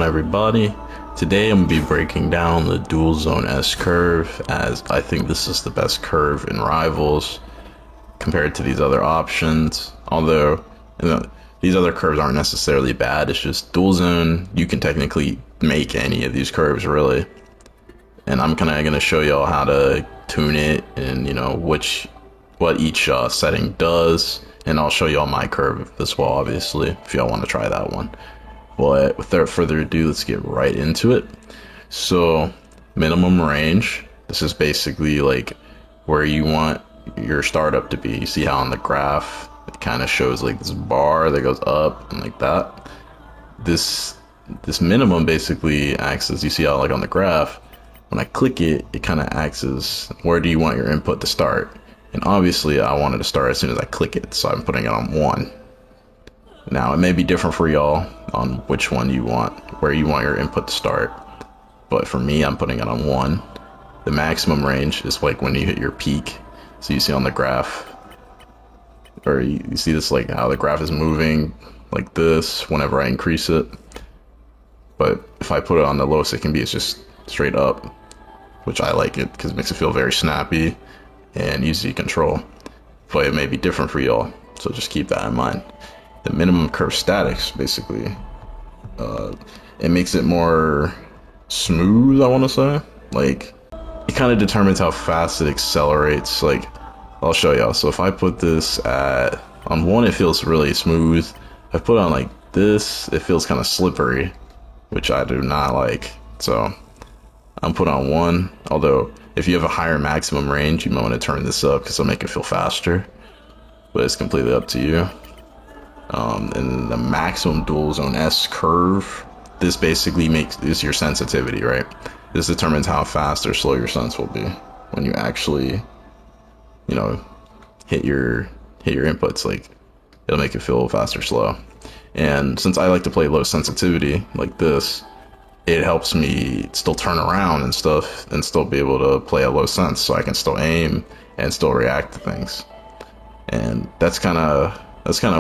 everybody? Today I'm going to be breaking down the dual zone S curve, as I think this is the best curve in Rivals compared to these other options. Although, these other curves aren't necessarily bad, it's just dual zone, you can technically make any of these curves really. And I'm kind of going to show y'all how to tune it and what each setting does. And I'll show y'all my curve as well, obviously, if y'all want to try that one. But without further ado, let's get right into it. So, minimum range. This is basically like where you want your startup to be. You see how on the graph, it kind of shows like this bar that goes up and like that. This minimum basically acts as, you see how like on the graph, when I click it, it kind of acts as where do you want your input to start. And obviously I wanted to start as soon as I click it, so I'm putting it on 1. Now it may be different for y'all on which one you want, where you want your input to start. But for me, I'm putting it on 1. The maximum range is like when you hit your peak. So you see on the graph, or you see this like how the graph is moving like this whenever I increase it. But if I put it on the lowest it can be, it's just straight up, which I like it because it makes it feel very snappy and easy to control. But it may be different for y'all, so just keep that in mind. The minimum curve statics, basically, it makes it more smooth, I want to say. Like, it kind of determines how fast it accelerates. Like, I'll show y'all. So if I put this on 1, it feels really smooth. If I put it on like this, it feels kind of slippery, which I do not like. So I'm put on 1, although if you have a higher maximum range, you might want to turn this up because it'll make it feel faster, but it's completely up to you. And the maximum dual zone S curve, this basically is your sensitivity, right? This determines how fast or slow your sense will be when you actually, hit your inputs. Like, it'll make it feel fast or slow. And since I like to play low sensitivity like this, it helps me still turn around and stuff and still be able to play a low sense, so I can still aim and still react to things. And that's kind of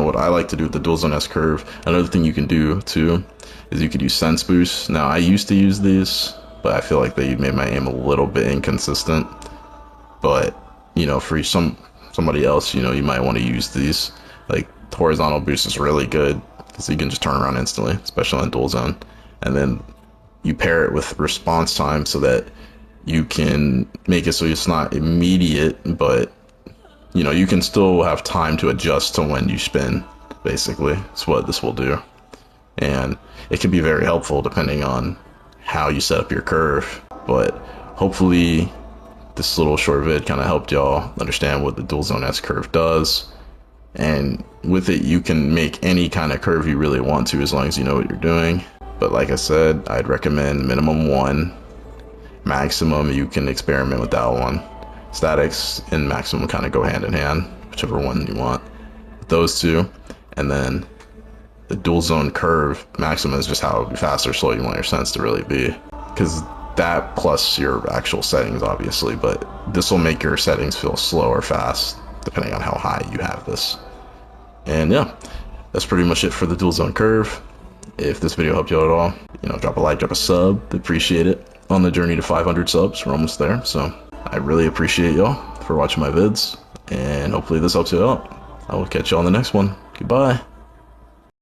what I like to do with the dual zone S curve. Another thing you can do too is you could use sense boosts. Now I used to use these, but I feel like they made my aim a little bit inconsistent. But for somebody else, you might want to use these. Like, horizontal boost is really good because you can just turn around instantly, especially on dual zone. And then you pair it with response time so that you can make it so it's not immediate, but you can still have time to adjust to when you spin. Basically, that's what this will do. And it can be very helpful depending on how you set up your curve. But hopefully this little short vid kind of helped y'all understand what the dual zone S curve does. And with it, you can make any kind of curve you really want to, as long as you know what you're doing. But like I said, I'd recommend minimum 1. Maximum, you can experiment with that one. Statics and maximum kind of go hand in hand, whichever one you want. Those two. And then the dual zone curve, maximum is just how fast or slow you want your sense to really be. Because that plus your actual settings, obviously. But this will make your settings feel slow or fast, depending on how high you have this. And yeah, that's pretty much it for the dual zone curve. If this video helped you at all, drop a like, drop a sub. Appreciate it. On the journey to 500 subs, we're almost there. So I really appreciate y'all for watching my vids, and hopefully this helps you out. I will catch you on the next one. Goodbye.